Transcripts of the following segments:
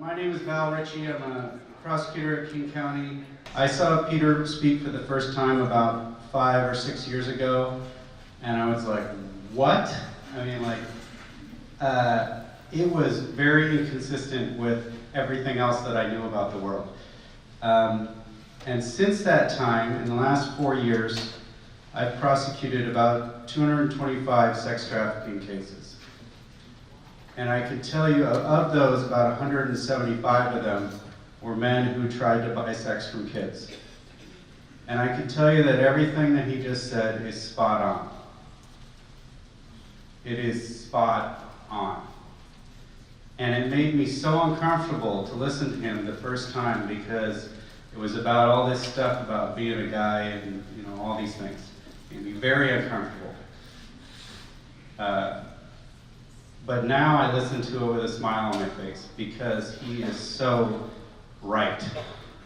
My name is Richey. I'm a prosecutor at King County. I saw Peter speak for the first time about 5 or 6 years ago, and I was like, what? I mean, it was very inconsistent with everything else that I knew about the world. And since that time, in the last 4 years, I've prosecuted about 225 sex trafficking cases. And I can tell you, of those, about 175 of them were men who tried to buy sex from kids. And I can tell you that everything that he just said is spot on. It is spot on. And it made me so uncomfortable to listen to him the first time, because it was about all this stuff about being a guy and all these things. It made me very uncomfortable. But now I listen to it with a smile on my face, because he is so right.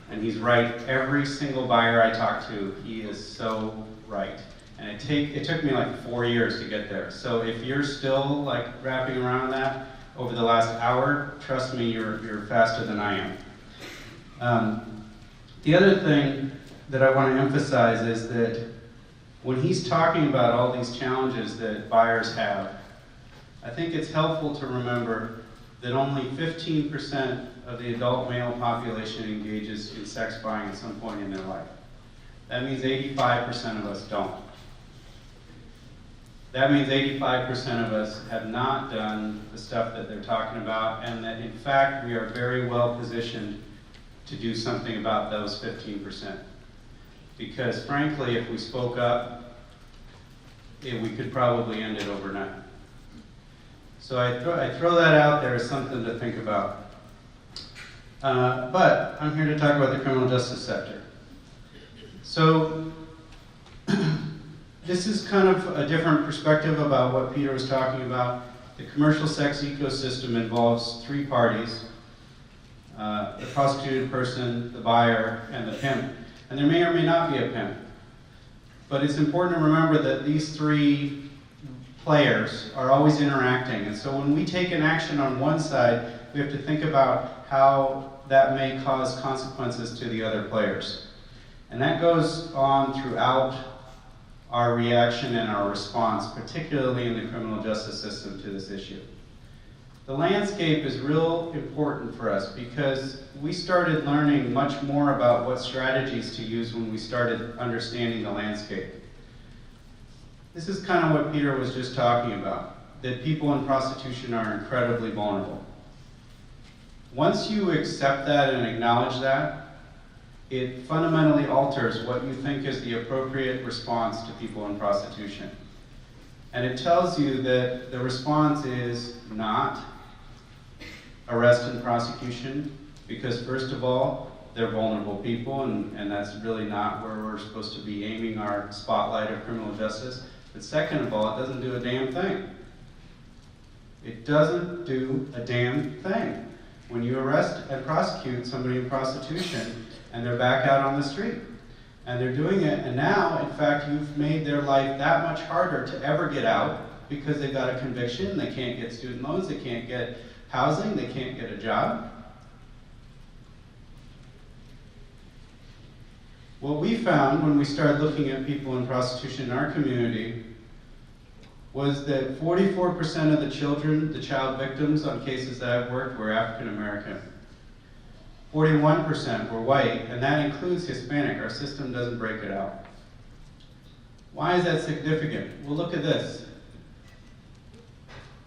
And he's right every single buyer I talk to. He is so right. And it took me like 4 years to get there. So if you're still wrapping around that over the last hour, trust me, you're faster than I am. The other thing that I want to emphasize is that when he's talking about all these challenges that buyers have, I think it's helpful to remember that only 15% of the adult male population engages in sex buying at some point in their life. That means 85% of us don't. That means 85% of us have not done the stuff that they're talking about, and that in fact we are very well positioned to do something about those 15%. Because frankly, if we spoke up, we could probably end it overnight. So I throw that out there as something to think about. But I'm here to talk about the criminal justice sector. So this is kind of a different perspective about what Peter was talking about. The commercial sex ecosystem involves 3 parties: the prostituted person, the buyer, and the pimp. And there may or may not be a pimp. But it's important to remember that these 3 players are always interacting. And so when we take an action on one side, we have to think about how that may cause consequences to the other players. And that goes on throughout our reaction and our response, particularly in the criminal justice system, to this issue. The landscape is real important for us, because we started learning much more about what strategies to use when we started understanding the landscape. This is kind of what Peter was just talking about, that people in prostitution are incredibly vulnerable. Once you accept that and acknowledge that, it fundamentally alters what you think is the appropriate response to people in prostitution. And it tells you that the response is not arrest and prosecution, because first of all, they're vulnerable people, and that's really not where we're supposed to be aiming our spotlight of criminal justice. But second of all, it doesn't do a damn thing. It doesn't do a damn thing when you arrest and prosecute somebody in prostitution and they're back out on the street. And they're doing it, and now, in fact, you've made their life that much harder to ever get out, because they've got a conviction, they can't get student loans, they can't get housing, they can't get a job. What we found when we started looking at people in prostitution in our community was that 44% of the children, the child victims on cases that I've worked, were African American. 41% were white, and that includes Hispanic. Our system doesn't break it out. Why is that significant? Well, look at this.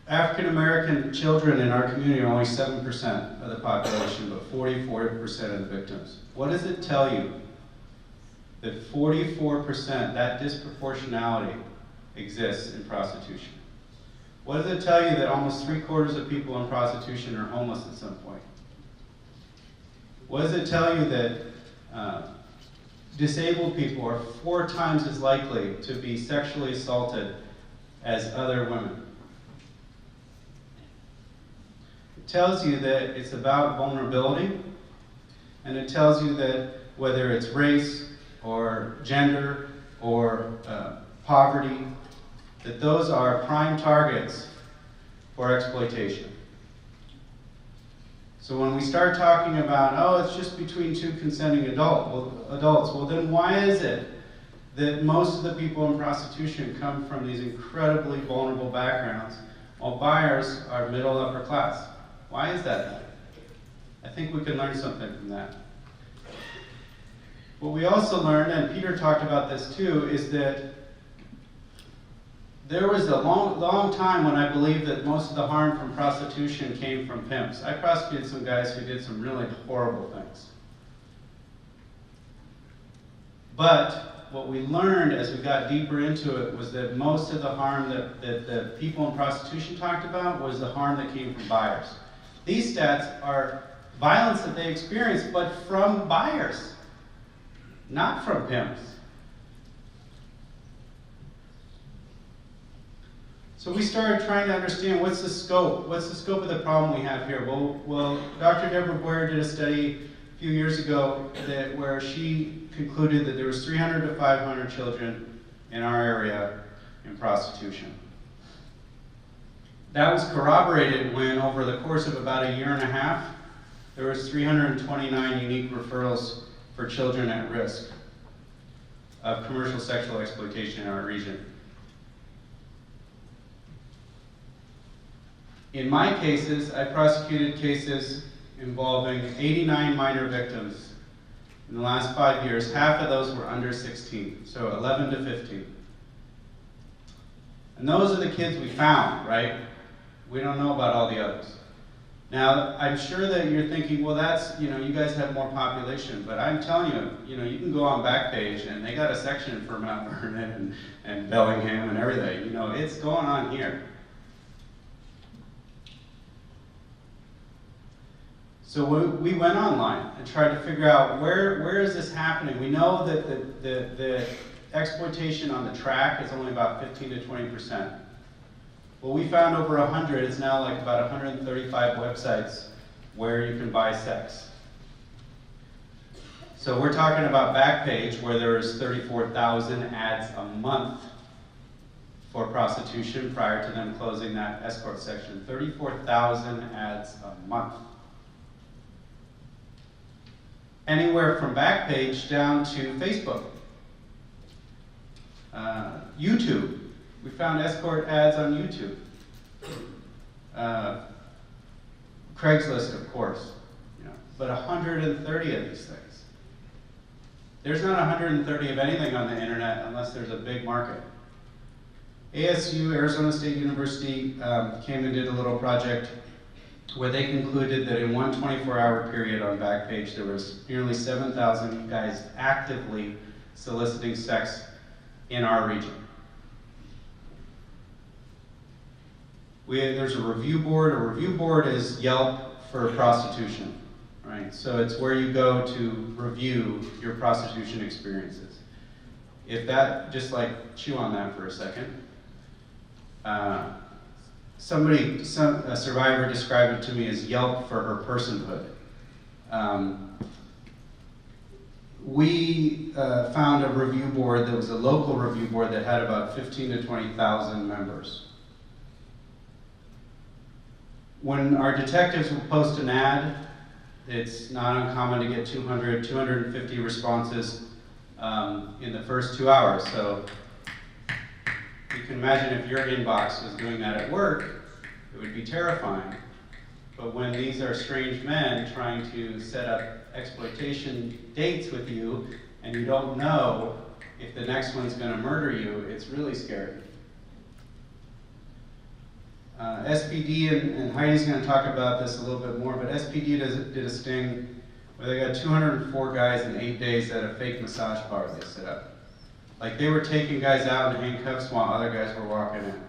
African American children in our community are only 7% of the population, but 44% of the victims. What does it tell you? That 44%, that disproportionality, exists in prostitution. What does it tell you? That almost 3/4 of people in prostitution are homeless at some point? What does it tell you? That disabled people are 4 times as likely to be sexually assaulted as other women? It tells you that it's about vulnerability, and it tells you that whether it's race or gender or poverty, that those are prime targets for exploitation. So when we start talking about, oh, it's just between two consenting adults, well then why is it that most of the people in prostitution come from these incredibly vulnerable backgrounds, while buyers are middle upper class? Why is that? I think we can learn something from that. What we also learned, and Peter talked about this too, is that there was a long time when I believed that most of the harm from prostitution came from pimps. I prosecuted some guys who did some really horrible things. But what we learned as we got deeper into it was that most of the harm that the people in prostitution talked about was the harm that came from buyers. These stats are violence that they experienced, but from buyers, not from pimps. So we started trying to understand what's the scope of the problem we have here. Well, Dr. Deborah Boyer did a study a few years ago where she concluded that there was 300 to 500 children in our area in prostitution. That was corroborated when, over the course of about a year and a half, there was 329 unique referrals for children at risk of commercial sexual exploitation in our region. In my cases, I prosecuted cases involving 89 minor victims. In the last 5 years, half of those were under 16, so 11 to 15. And those are the kids we found, right? We don't know about all the others. Now, I'm sure that you're thinking, well, that's, you guys have more population, but I'm telling you, you can go on Backpage and they got a section for Mount Vernon and Bellingham and everything. It's going on here. So we went online and tried to figure out where is this happening. We know that the exploitation on the track is only about 15 to 20%. Well, we found over 100. It's now like about 135 websites where you can buy sex. So we're talking about Backpage, where there is 34,000 ads a month for prostitution prior to them closing that escort section. 34,000 ads a month. Anywhere from Backpage down to Facebook. YouTube. We found escort ads on YouTube. Craigslist, of course. But 130 of these things. There's not 130 of anything on the internet unless there's a big market. ASU, Arizona State University, came and did a little project where they concluded that in one 24-hour period on Backpage, there was nearly 7,000 guys actively soliciting sex in our region. There's a review board. A review board is Yelp for prostitution, right? So it's where you go to review your prostitution experiences. Just like chew on that for a second. A survivor described it to me as Yelp for her personhood. We found a review board that was a local review board that had about 15 to 20,000 members. When our detectives will post an ad, it's not uncommon to get 200, 250 responses in the first 2 hours. So you can imagine if your inbox was doing that at work, it would be terrifying. But when these are strange men trying to set up exploitation dates with you, and you don't know if the next one's going to murder you, it's really scary. SPD, and Heidi's going to talk about this a little bit more, but SPD did a sting where they got 204 guys in 8 days at a fake massage bar they set up. Like they were taking guys out in handcuffs while other guys were walking in.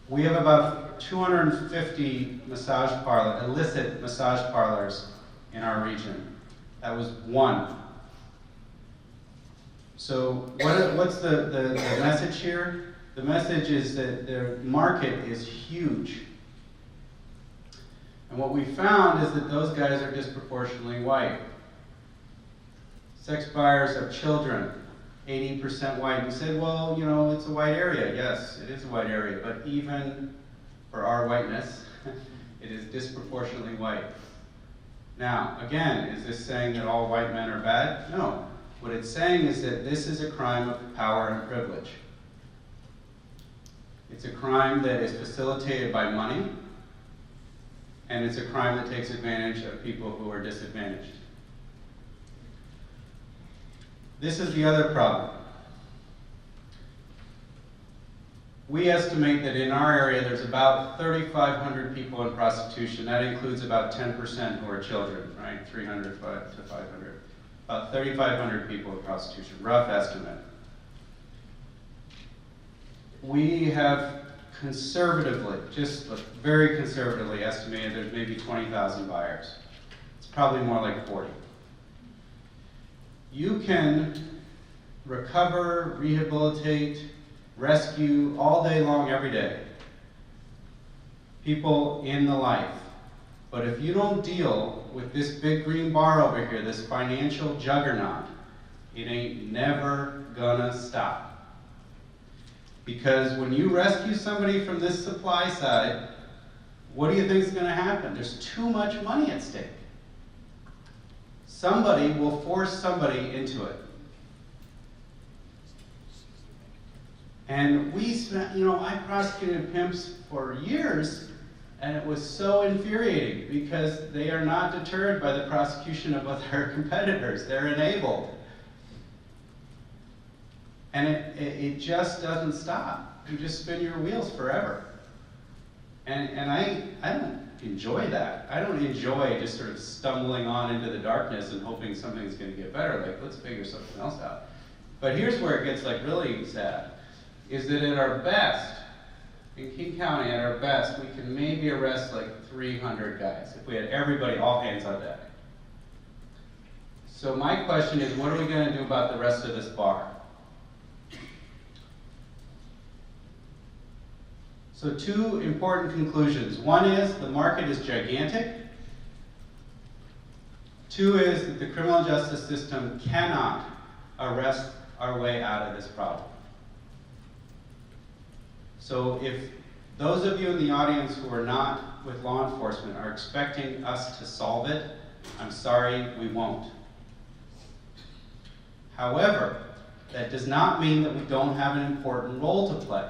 We have about 250 illicit massage parlors in our region. That was one. So what's the message here? The message is that the market is huge. And what we found is that those guys are disproportionately white. Sex buyers are children, 80% white. We said, well, it's a white area. Yes, it is a white area, but even for our whiteness, It is disproportionately white. Now, again, is this saying that all white men are bad? No. What it's saying is that this is a crime of power and privilege. It's a crime that is facilitated by money, and it's a crime that takes advantage of people who are disadvantaged. This is the other problem. We estimate that in our area there's about 3,500 people in prostitution. That includes about 10% who are children, right? 300 to 500. About 3,500 people in prostitution, rough estimate. We have conservatively, just very conservatively estimated there's maybe 20,000 buyers. It's probably more like 40. You can recover, rehabilitate, rescue all day long, every day, people in the life. But if you don't deal with this big green bar over here, this financial juggernaut, it ain't never gonna stop. Because when you rescue somebody from this supply side, what do you think is gonna happen? There's too much money at stake. Somebody will force somebody into it. And we spent, I prosecuted pimps for years, and it was so infuriating because they are not deterred by the prosecution of other competitors. They're enabled. And it just doesn't stop. You just spin your wheels forever. And I don't enjoy that. I don't enjoy just sort of stumbling on into the darkness and hoping something's going to get better. Like, let's figure something else out. But here's where it gets really sad, is that at our best, in King County, at our best, we can maybe arrest like 300 guys if we had everybody, all hands on deck. So my question is, what are we going to do about the rest of this bar? So two important conclusions. One is the market is gigantic. Two is that the criminal justice system cannot arrest our way out of this problem. So if those of you in the audience who are not with law enforcement are expecting us to solve it, I'm sorry, we won't. However, that does not mean that we don't have an important role to play.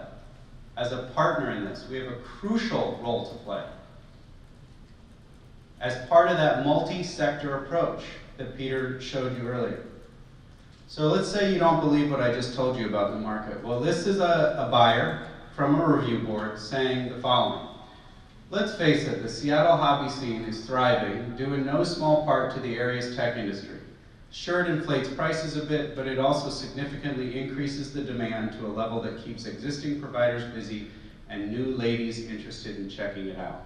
As a partner in this, we have a crucial role to play as part of that multi-sector approach that Peter showed you earlier. So let's say you don't believe what I just told you about the market. Well, this is a buyer from a review board saying the following. Let's face it, the Seattle hobby scene is thriving, due in no small part to the area's tech industry. Sure, it inflates prices a bit, but it also significantly increases the demand to a level that keeps existing providers busy and new ladies interested in checking it out.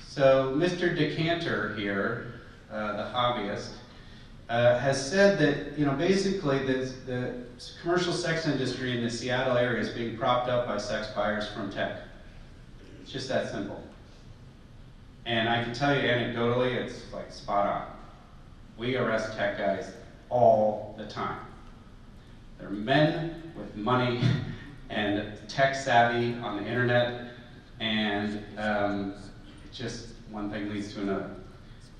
So Mr. Decanter here, the hobbyist, has said that basically the commercial sex industry in the Seattle area is being propped up by sex buyers from tech. It's just that simple. And I can tell you anecdotally, it's like spot on. We arrest tech guys all the time. They're men with money and tech savvy on the internet, and just one thing leads to another.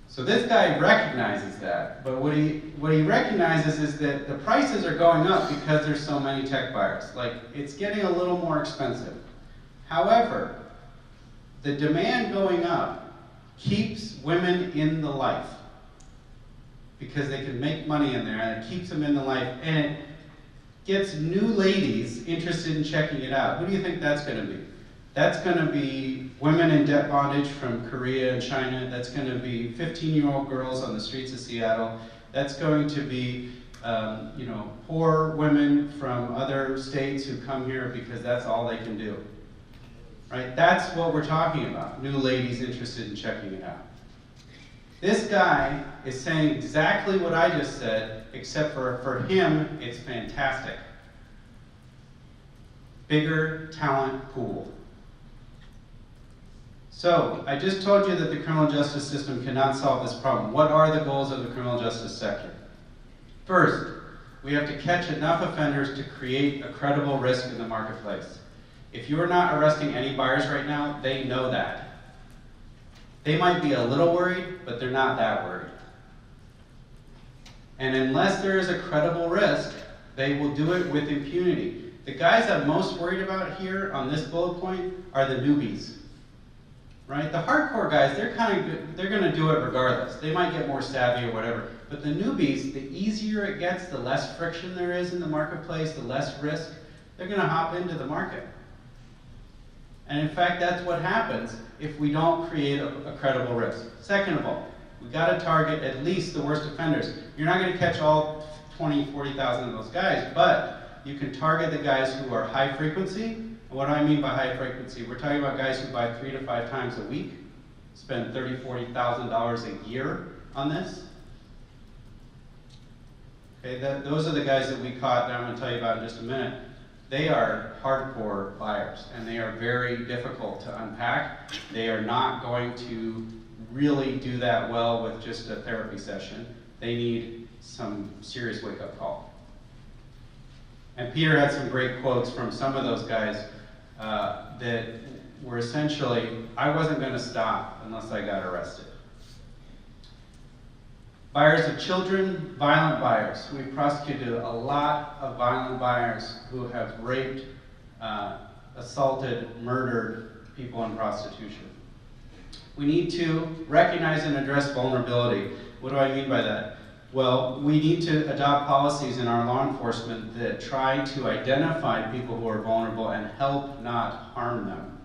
So this guy recognizes that, but what he recognizes is that the prices are going up because there's so many tech buyers. Like, it's getting a little more expensive. However, the demand going up keeps women in the life, because they can make money in there, and it keeps them in the life, and it gets new ladies interested in checking it out. Who do you think that's going to be? That's going to be women in debt bondage from Korea and China. That's going to be 15-year-old girls on the streets of Seattle. That's going to be poor women from other states who come here because that's all they can do. Right? That's what we're talking about, new ladies interested in checking it out. This guy is saying exactly what I just said, except for him, it's fantastic. Bigger talent pool. So, I just told you that the criminal justice system cannot solve this problem. What are the goals of the criminal justice sector? First, we have to catch enough offenders to create a credible risk in the marketplace. If you are not arresting any buyers right now, they know that. They might be a little worried, but they're not that worried. And unless there is a credible risk, they will do it with impunity. The guys I'm most worried about here on this bullet point are the newbies. Right? The hardcore guys, they're going to do it regardless. They might get more savvy or whatever. But the newbies, the easier it gets, the less friction there is in the marketplace, the less risk, they're going to hop into the market. And in fact, that's what happens if we don't create a credible risk. Second of all, we've got to target at least the worst offenders. You're not going to catch all 20, 40,000 of those guys, but you can target the guys who are high frequency. And what do I mean by high frequency? We're talking about guys who buy 3 to 5 times a week, spend $30,000, $40,000 a year on this. Okay, those are the guys that we caught that I'm going to tell you about in just a minute. They are hardcore buyers, and they are very difficult to unpack. They are not going to really do that well with just a therapy session. They need some serious wake-up call. And Peter had some great quotes from some of those guys that were essentially, I wasn't going to stop unless I got arrested. Buyers of children, violent buyers. We've prosecuted a lot of violent buyers who have raped, assaulted, murdered people in prostitution. We need to recognize and address vulnerability. What do I mean by that? Well, we need to adopt policies in our law enforcement that try to identify people who are vulnerable and help, not harm them.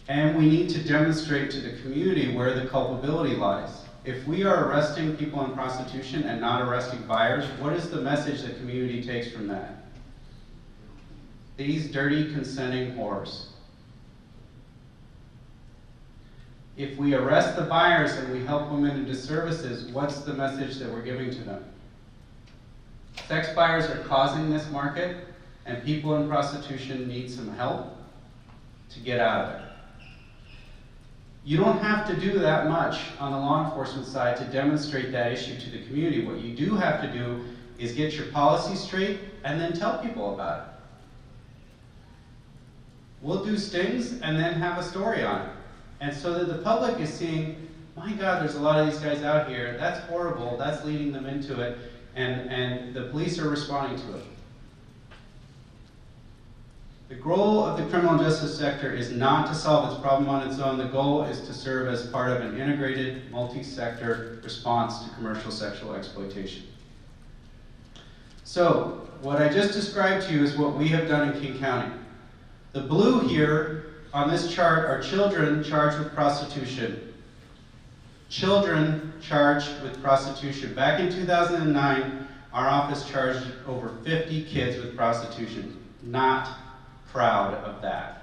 And we need to demonstrate to the community where the culpability lies. If we are arresting people in prostitution and not arresting buyers, what is the message the community takes from that? These dirty, consenting whores. If we arrest the buyers and we help women into services, what's the message that we're giving to them? Sex buyers are causing this market, and people in prostitution need some help to get out of it. You don't have to do that much on the law enforcement side to demonstrate that issue to the community. What you do have to do is get your policy straight and then tell people about it. We'll do stings and then have a story on it. And so that the public is seeing, my God, there's a lot of these guys out here, that's horrible, that's leading them into it, and the police are responding to it. The goal of the criminal justice sector is not to solve its problem on its own. The goal is to serve as part of an integrated, multi-sector response to commercial sexual exploitation. So, what I just described to you is what we have done in King County. The blue here on this chart are children charged with prostitution. Children charged with prostitution. Back in 2009, our office charged over 50 kids with prostitution. Not proud of that.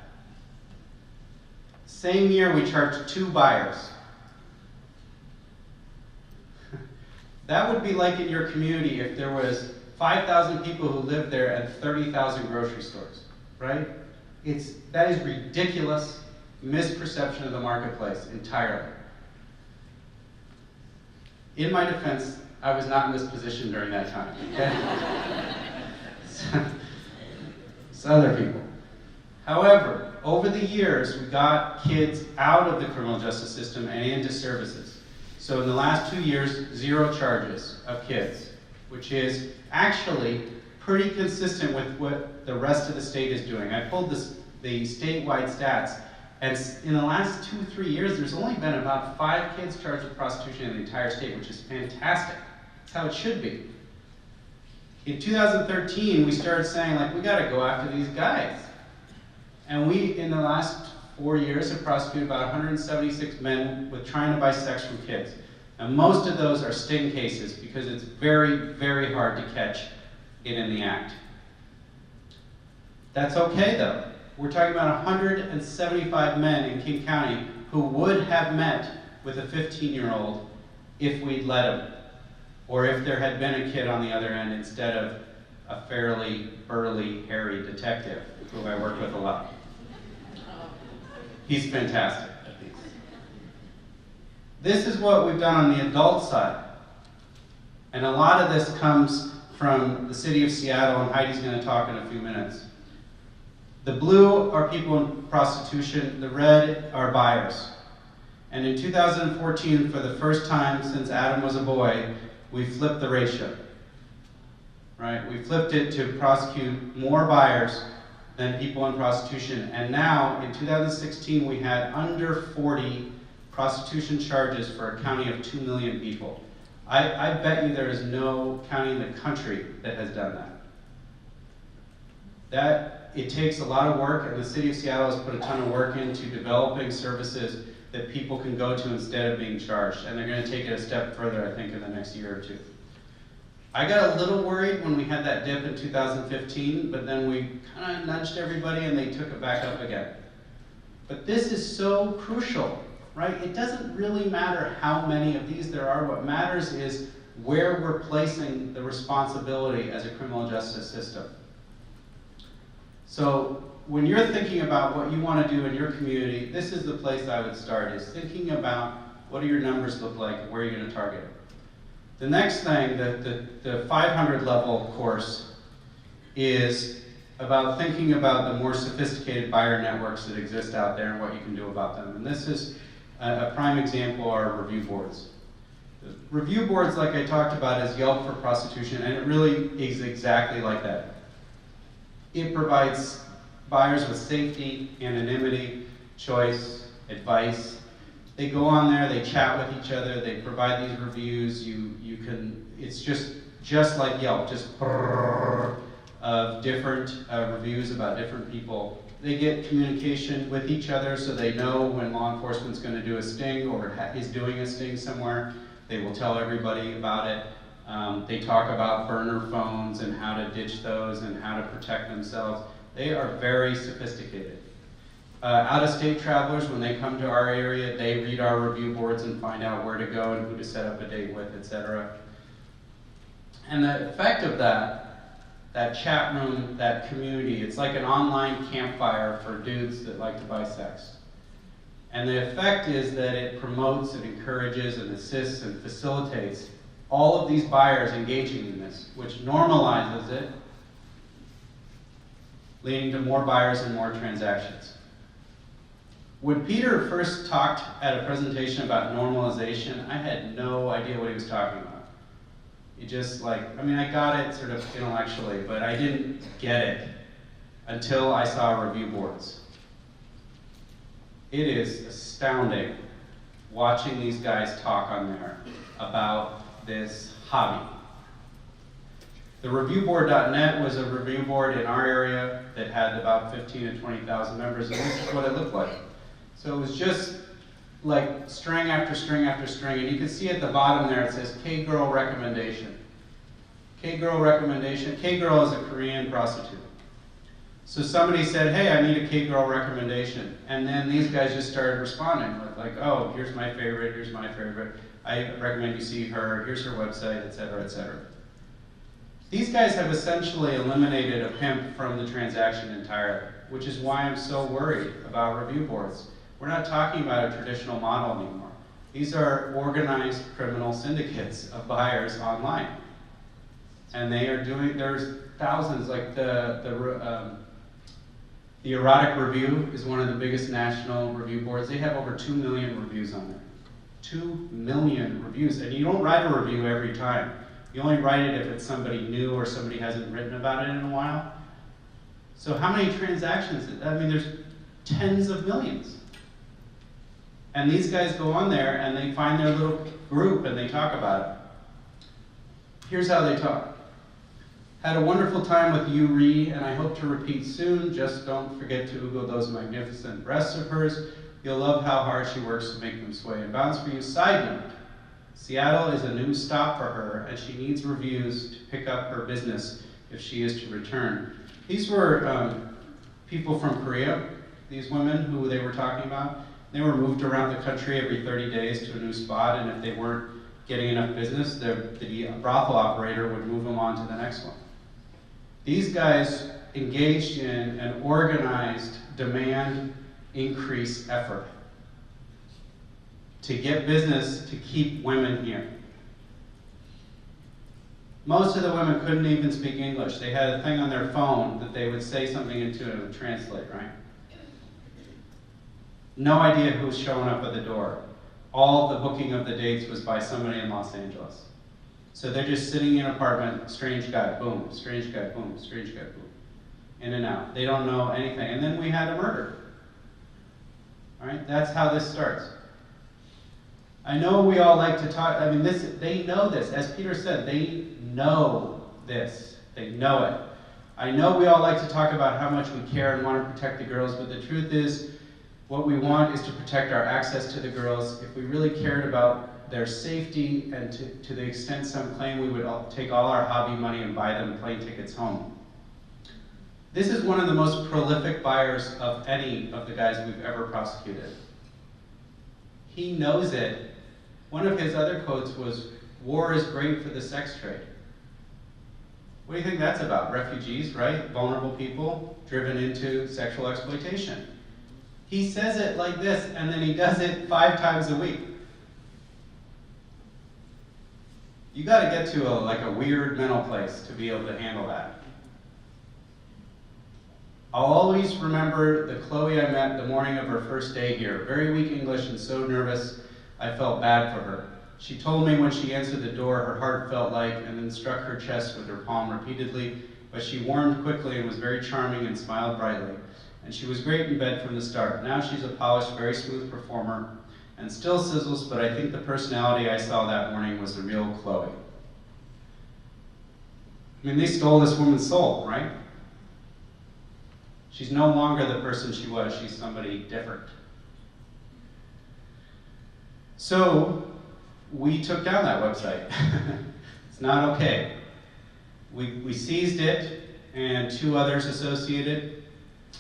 Same year, we charged 2 buyers. That would be like in your community if there was 5,000 people who lived there and 30,000 grocery stores, right? That is ridiculous misperception of the marketplace entirely. In my defense, I was not in this position during that time, okay? It's other people. However, over the years, we got kids out of the criminal justice system and into services. So in the last 2 years, 0 charges of kids, which is actually pretty consistent with what the rest of the state is doing. I pulled the statewide stats, and in the last 2-3 years, there's only been about 5 kids charged with prostitution in the entire state, which is fantastic. That's how it should be. In 2013, we started saying, like, we gotta go after these guys. And we, in the last 4 years, have prosecuted about 176 men with trying to buy sex from kids. And most of those are sting cases because it's very, very hard to catch it in the act. That's okay, though. We're talking about 175 men in King County who would have met with a 15-year-old if we'd let them, or if there had been a kid on the other end instead of a fairly burly, hairy detective who I work with a lot. He's fantastic at these. This is what we've done on the adult side. And a lot of this comes from the city of Seattle, and Heidi's going to talk in a few minutes. The blue are people in prostitution, the red are buyers. And in 2014, for the first time since Adam was a boy, we flipped the ratio. Right? We flipped it to prosecute more buyers than people in prostitution. And now, in 2016, we had under 40 prostitution charges for a county of 2 million people. I bet you there is no county in the country that has done that. It takes a lot of work, and the city of Seattle has put a ton of work into developing services that people can go to instead of being charged. And they're going to take it a step further, I think, in the next year or two. I got a little worried when we had that dip in 2015, but then we kind of nudged everybody and they took it back up again. But this is so crucial, right? It doesn't really matter how many of these there are. What matters is where we're placing the responsibility as a criminal justice system. So when you're thinking about what you want to do in your community, this is the place I would start, is thinking about what do your numbers look like and where you're going to target it. The next thing, the 500 level course, is about thinking about the more sophisticated buyer networks that exist out there and what you can do about them. And this is a prime example are review boards. The review boards, like I talked about, is Yelp for prostitution, and it really is exactly like that. It provides buyers with safety, anonymity, choice, advice. They go on there, they chat with each other, they provide these reviews. You can, it's just like Yelp, just of different reviews about different people. They get communication with each other so they know when law enforcement's going to do a sting or is doing a sting somewhere. They will tell everybody about it. They talk about burner phones and how to ditch those and how to protect themselves. They are very sophisticated. Out-of-state travelers, when they come to our area, they read our review boards and find out where to go and who to set up a date with, etc. And the effect of that chat room, that community, it's like an online campfire for dudes that like to buy sex. And the effect is that it promotes and encourages and assists and facilitates all of these buyers engaging in this, which normalizes it, leading to more buyers and more transactions. When Peter first talked at a presentation about normalization, I had no idea what he was talking about. It just I got it sort of intellectually, but I didn't get it until I saw review boards. It is astounding watching these guys talk on there about this hobby. The reviewboard.net was a review board in our area that had about 15 to 20,000 members, and this is what it looked like. So it was just like string after string after string, and you can see at the bottom there it says K-Girl recommendation. K-Girl recommendation. K-Girl is a Korean prostitute. So somebody said, hey, I need a K-Girl recommendation. And then these guys just started responding with like, oh, here's my favorite, here's my favorite. I recommend you see her, here's her website, etc., etc. These guys have essentially eliminated a pimp from the transaction entirely, which is why I'm so worried about review boards. We're not talking about a traditional model anymore. These are organized criminal syndicates of buyers online. And they are doing, there's thousands, like the Erotic Review is one of the biggest national review boards. They have over 2 million reviews on there. 2 million reviews, and you don't write a review every time. You only write it if it's somebody new or somebody hasn't written about it in a while. So how many transactions? I mean, there's tens of millions. And these guys go on there and they find their little group and they talk about it. Here's how they talk. Had a wonderful time with Yuri, and I hope to repeat soon. Just don't forget to Google those magnificent breasts of hers. You'll love how hard she works to make them sway and bounce for you. Side note, Seattle is a new stop for her, and she needs reviews to pick up her business if she is to return. These were people from Korea, these women who they were talking about. They were moved around the country every 30 days to a new spot, and if they weren't getting enough business, the brothel operator would move them on to the next one. These guys engaged in an organized demand increase effort to get business to keep women here. Most of the women couldn't even speak English. They had a thing on their phone that they would say something into and it would translate, right? No idea who was showing up at the door. All the booking of the dates was by somebody in Los Angeles. So they're just sitting in an apartment, strange guy, boom, strange guy, boom, strange guy, boom. In and out. They don't know anything. And then we had a murder. All right, that's how this starts. I know we all like to talk, I mean, they know this. As Peter said, they know this. They know it. I know we all like to talk about how much we care and want to protect the girls, but the truth is, what we want is to protect our access to the girls. If we really cared about their safety, and to the extent some claim, we would take all our hobby money and buy them plane tickets home. This is one of the most prolific buyers of any of the guys we've ever prosecuted. He knows it. One of his other quotes was, "War is great for the sex trade." What do you think that's about? Refugees, right? Vulnerable people driven into sexual exploitation. He says it like this, and then he does it 5 times a week. You got to get to a weird mental place to be able to handle that. I'll always remember the Chloe I met the morning of her first day here. Very weak English and so nervous, I felt bad for her. She told me when she answered the door, her heart felt light, and then struck her chest with her palm repeatedly, but she warmed quickly and was very charming and smiled brightly. And she was great in bed from the start. Now she's a polished, very smooth performer, and still sizzles, but I think the personality I saw that morning was the real Chloe. I mean, they stole this woman's soul, right? She's no longer the person she was. She's somebody different. So we took down that website. It's not okay. We seized it and 2 others associated,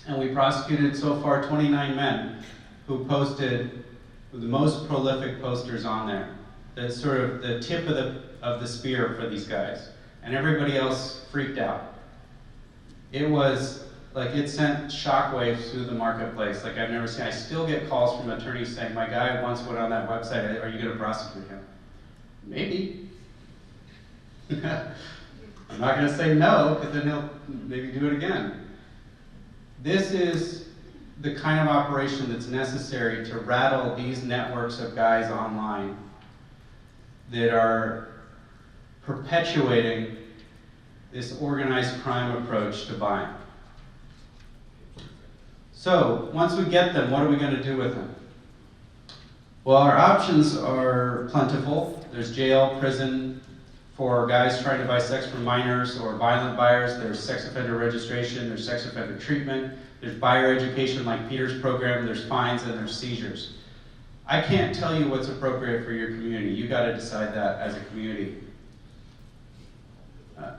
and we prosecuted so far 29 men who posted the most prolific posters on there. The sort of the tip of the spear for these guys. And everybody else freaked out. It was like it sent shockwaves through the marketplace like I've never seen. I still get calls from attorneys saying, "My guy once went on that website, are you going to prosecute him?" Maybe. I'm not going to say no, because then he'll maybe do it again. This is the kind of operation that's necessary to rattle these networks of guys online that are perpetuating this organized crime approach to buying. So, once we get them, what are we going to do with them? Well, our options are plentiful. There's jail, prison for guys trying to buy sex from minors or violent buyers. There's sex offender registration. There's sex offender treatment. There's buyer education like Peter's program. There's fines and there's seizures. I can't tell you what's appropriate for your community. You got to decide that as a community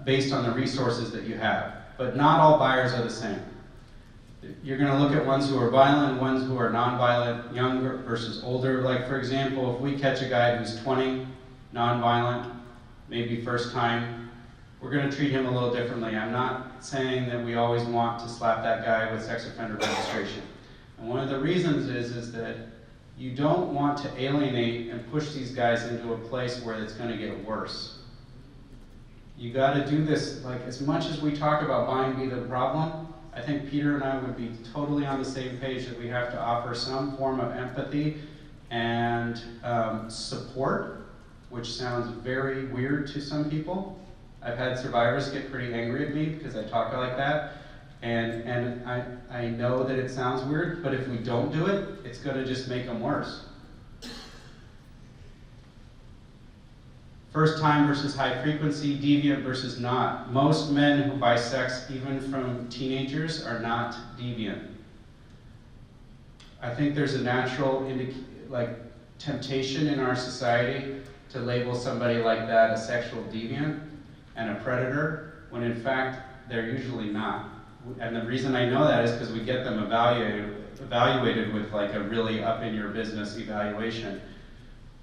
based on the resources that you have. But not all buyers are the same. You're going to look at ones who are violent, ones who are non-violent, younger versus older. Like, for example, if we catch a guy who's 20, non-violent, maybe first time, we're going to treat him a little differently. I'm not saying that we always want to slap that guy with sex offender registration. And one of the reasons is that you don't want to alienate and push these guys into a place where it's going to get worse. You got to do this, like, as much as we talk about buying be the problem, I think Peter and I would be totally on the same page that we have to offer some form of empathy and support, which sounds very weird to some people. I've had survivors get pretty angry at me because I talk like that, and I know that it sounds weird, but if we don't do it, it's going to just make them worse. First time versus high frequency, deviant versus not. Most men who buy sex, even from teenagers, are not deviant. I think there's a natural temptation in our society to label somebody like that a sexual deviant and a predator, when in fact they're usually not. And the reason I know that is because we get them evaluated with like a really up in your business evaluation.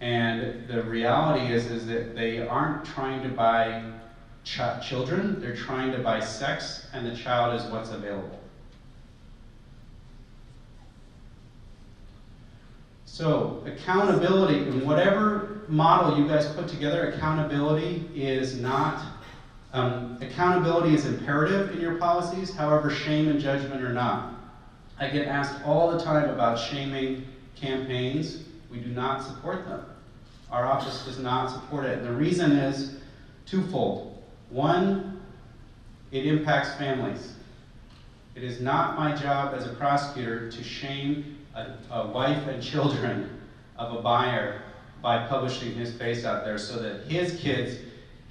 And the reality is that they aren't trying to buy children, they're trying to buy sex, and the child is what's available. So, accountability, in whatever model you guys put together, accountability is not Accountability is imperative in your policies, however, shame and judgment are not. I get asked all the time about shaming campaigns. We do not support them. Our office does not support it. And the reason is twofold. One, it impacts families. It is not my job as a prosecutor to shame a wife and children of a buyer by publishing his face out there so that his kids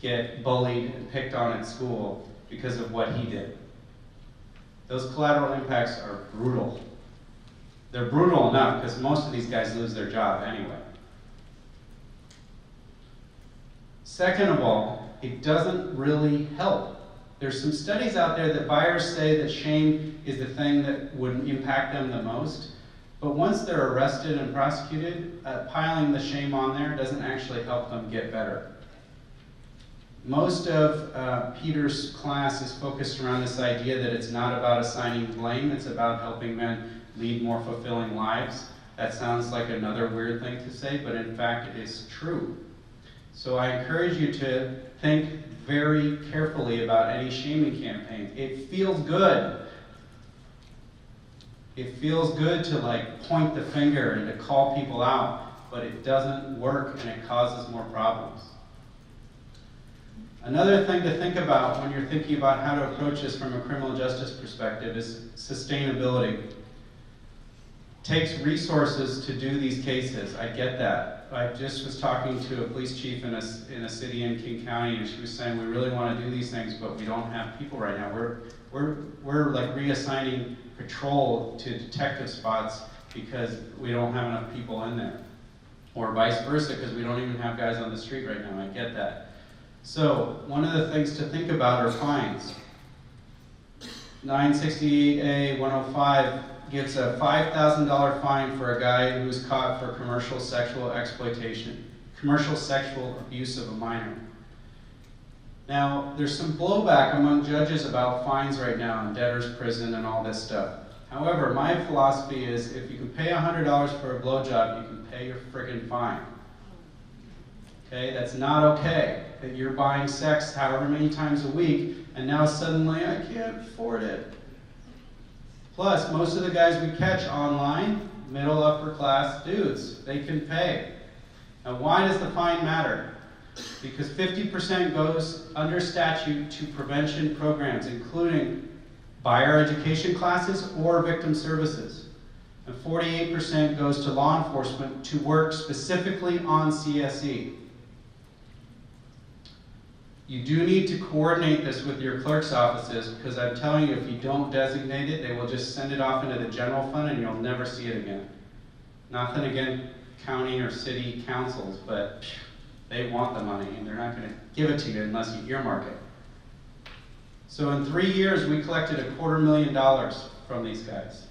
get bullied and picked on at school because of what he did. Those collateral impacts are brutal. They're brutal enough because most of these guys lose their job anyway. Second of all, it doesn't really help. There's some studies out there that buyers say that shame is the thing that would impact them the most. But once they're arrested and prosecuted, piling the shame on there doesn't actually help them get better. Most of Peter's class is focused around this idea that it's not about assigning blame, it's about helping men lead more fulfilling lives. That sounds like another weird thing to say, but in fact it is true. So I encourage you to think very carefully about any shaming campaigns. It feels good. It feels good to point the finger and to call people out, but it doesn't work and it causes more problems. Another thing to think about when you're thinking about how to approach this from a criminal justice perspective is sustainability. It takes resources to do these cases. I get that. I just was talking to a police chief in a city in King County, and she was saying we really want to do these things, but we don't have people right now. We're like reassigning patrol to detective spots because we don't have enough people in there, or vice versa because we don't even have guys on the street right now. I get that. So one of the things to think about are fines. 968A 105 gives a $5,000 fine for a guy who is caught for commercial sexual exploitation, commercial sexual abuse of a minor. Now, there's some blowback among judges about fines right now in debtor's prison and all this stuff. However, my philosophy is if you can pay $100 for a blowjob, you can pay your friggin' fine. Okay, that's not okay. That you're buying sex however many times a week, and now suddenly I can't afford it. Plus, most of the guys we catch online, middle upper class dudes, they can pay. Now, why does the fine matter? Because 50% goes under statute to prevention programs, including buyer education classes or victim services. And 48% goes to law enforcement to work specifically on CSE. You do need to coordinate this with your clerk's offices because I'm telling you, if you don't designate it, they will just send it off into the general fund and you'll never see it again. Nothing against county or city councils, but they want the money and they're not going to give it to you unless you earmark it. So in 3 years, we collected $250,000 from these guys,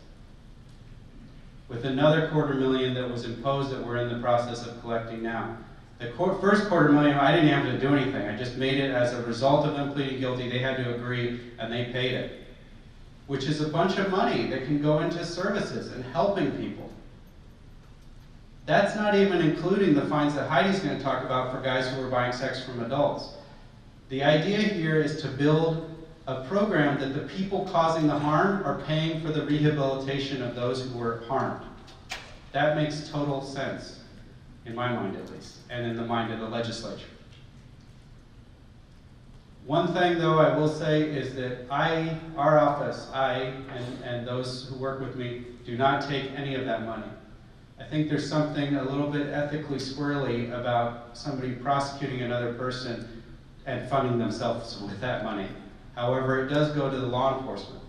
with another $250,000 that was imposed that we're in the process of collecting now. The first $250,000, I didn't have to do anything. I just made it as a result of them pleading guilty. They had to agree, and they paid it, which is a bunch of money that can go into services and helping people. That's not even including the fines that Heidi's going to talk about for guys who are buying sex from adults. The idea here is to build a program that the people causing the harm are paying for the rehabilitation of those who were harmed. That makes total sense, in my mind at least, and in the mind of the legislature. One thing, though, I will say is that our office, and those who work with me, do not take any of that money. I think there's something a little bit ethically squirrely about somebody prosecuting another person and funding themselves with that money. However, it does go to the law enforcement.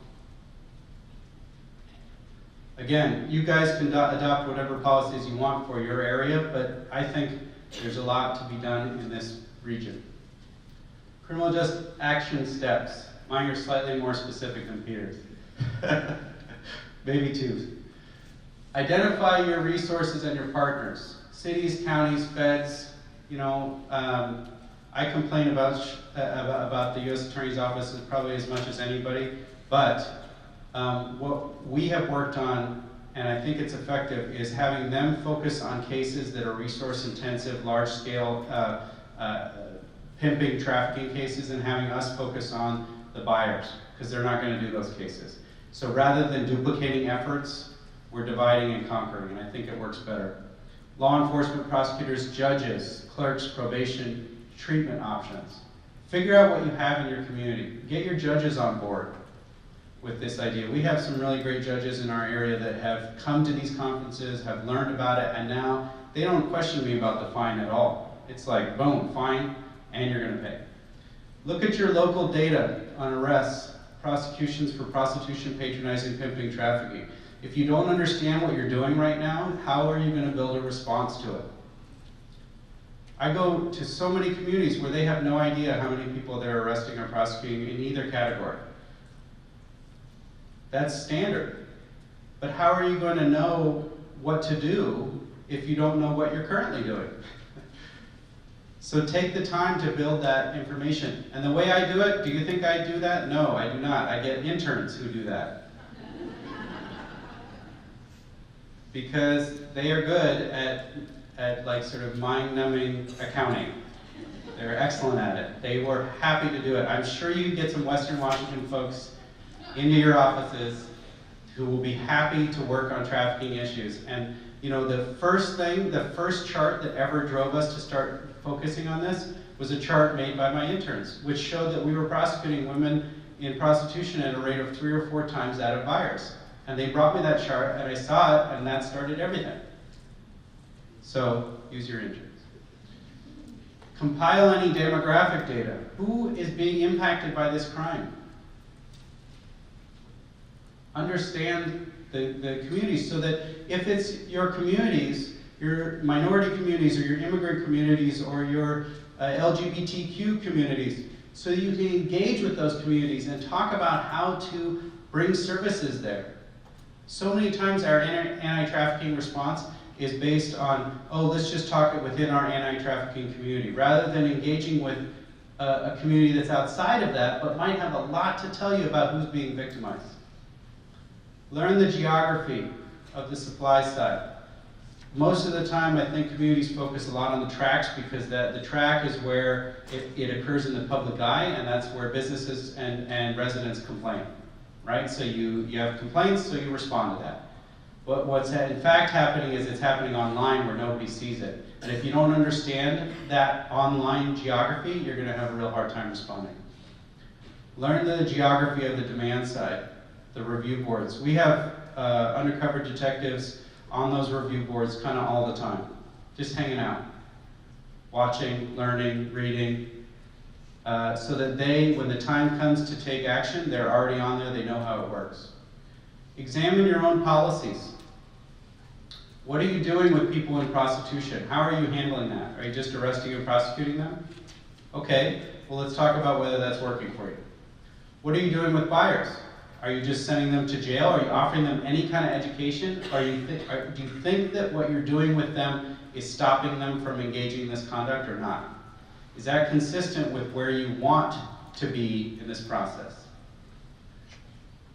Again, you guys can adopt whatever policies you want for your area, but I think there's a lot to be done in this region. Criminal justice action steps. Mine are slightly more specific than Peter's. Maybe two. Identify your resources and your partners. Cities, counties, feds. I complain about the U.S. Attorney's Office probably as much as anybody, but what we have worked on, and I think it's effective, is having them focus on cases that are resource intensive, large scale pimping, trafficking cases and having us focus on the buyers, because they're not going to do those cases. So rather than duplicating efforts, we're dividing and conquering, and I think it works better. Law enforcement, prosecutors, judges, clerks, probation, treatment options. Figure out what you have in your community. Get your judges on board with this idea. We have some really great judges in our area that have come to these conferences, have learned about it, and now they don't question me about the fine at all. It's like, boom, fine, and you're going to pay. Look at your local data on arrests, prosecutions for prostitution, patronizing, pimping, trafficking. If you don't understand what you're doing right now, how are you going to build a response to it? I go to so many communities where they have no idea how many people they're arresting or prosecuting in either category. That's standard. But how are you going to know what to do if you don't know what you're currently doing? So take the time to build that information. And the way I do it, do you think I do that? No, I do not. I get interns who do that. Because they are good at like sort of mind-numbing accounting. They're excellent at it. They were happy to do it. I'm sure you can get some Western Washington folks into your offices who will be happy to work on trafficking issues. And you know, the first chart that ever drove us to start focusing on this was a chart made by my interns, which showed that we were prosecuting women in prostitution at a rate of 3 or 4 times that of buyers. And they brought me that chart, and I saw it, and that started everything. So, use your interns. Compile any demographic data. Who is being impacted by this crime? Understand the communities so that if it's your communities, your minority communities, or your immigrant communities, or your LGBTQ communities, so you can engage with those communities and talk about how to bring services there. So many times our anti-trafficking response is based on, oh, let's just talk it within our anti-trafficking community, rather than engaging with a community that's outside of that, but might have a lot to tell you about who's being victimized. Learn the geography of the supply side. Most of the time, I think communities focus a lot on the tracks, because the track is where it occurs in the public eye, and that's where businesses and residents complain. Right? So you have complaints, so you respond to that. But what's in fact happening is it's happening online where nobody sees it. And if you don't understand that online geography, you're going to have a real hard time responding. Learn the geography of the demand side, the review boards. We have undercover detectives on those review boards kind of all the time, just hanging out, watching, learning, reading, so that when the time comes to take action, they're already on there, they know how it works. Examine your own policies. What are you doing with people in prostitution? How are you handling that? Are you just arresting and prosecuting them? Okay, well, let's talk about whether that's working for you. What are you doing with buyers? Are you just sending them to jail? Are you offering them any kind of education? Do you think that what you're doing with them is stopping them from engaging in this conduct or not? Is that consistent with where you want to be in this process?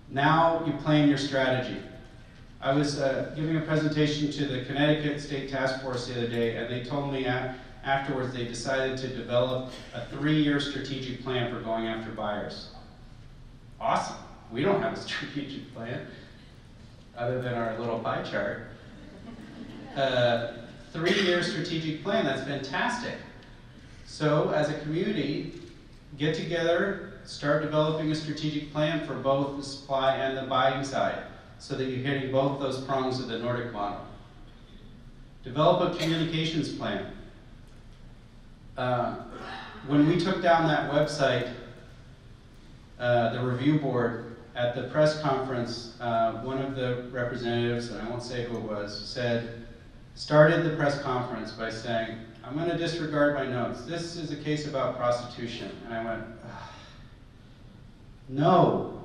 Now you plan your strategy. I was giving a presentation to the Connecticut State Task Force the other day, and they told me afterwards they decided to develop a 3-year strategic plan for going after buyers. Awesome. We don't have a strategic plan other than our little pie chart. 3-year strategic plan, that's fantastic. So as a community, get together, start developing a strategic plan for both the supply and the buying side, so that you're hitting both those prongs of the Nordic model. Develop a communications plan. When we took down that website, the review board, at the press conference, one of the representatives, and I won't say who it was, started the press conference by saying, I'm going to disregard my notes. This is a case about prostitution. And I went, ugh. No,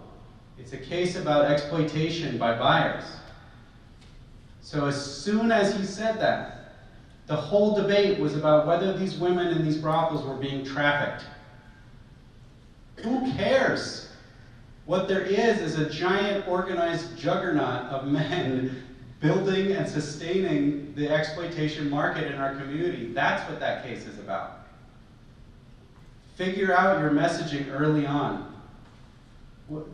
it's a case about exploitation by buyers. So as soon as he said that, the whole debate was about whether these women in these brothels were being trafficked. Who cares? What there is a giant organized juggernaut of men building and sustaining the exploitation market in our community. That's what that case is about. Figure out your messaging early on.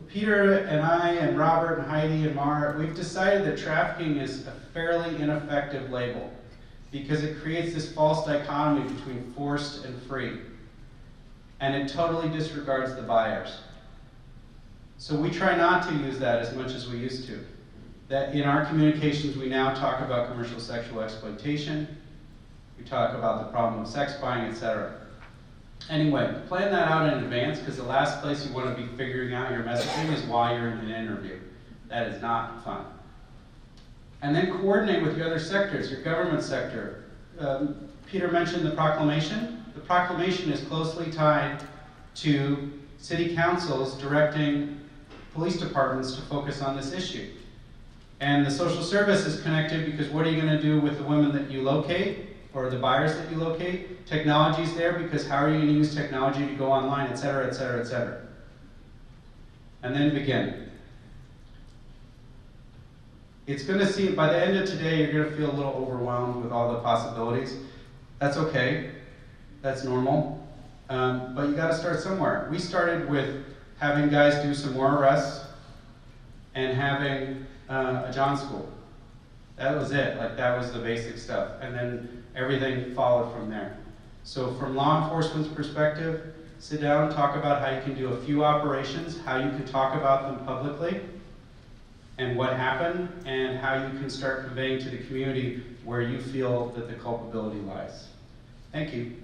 Peter and I and Robert and Heidi and Mara, we've decided that trafficking is a fairly ineffective label because it creates this false dichotomy between forced and free. And it totally disregards the buyers. So we try not to use that as much as we used to. That in our communications we now talk about commercial sexual exploitation, we talk about the problem of sex buying, etc. Anyway, plan that out in advance because the last place you want to be figuring out your messaging is while you're in an interview. That is not fun. And then coordinate with your other sectors, your government sector. Peter mentioned the proclamation. The proclamation is closely tied to city councils directing police departments to focus on this issue. And the social service is connected because what are you going to do with the women that you locate or the buyers that you locate? Technology's there because how are you going to use technology to go online, et cetera, et cetera, et cetera. And then begin. It's going to seem, by the end of today, you're going to feel a little overwhelmed with all the possibilities. That's okay. That's normal. But you got to start somewhere. We started with having guys do some more arrests and having a John school. That was it. Like, that was the basic stuff. And then everything followed from there. So from law enforcement's perspective, sit down, talk about how you can do a few operations, how you can talk about them publicly, and what happened, and how you can start conveying to the community where you feel that the culpability lies. Thank you.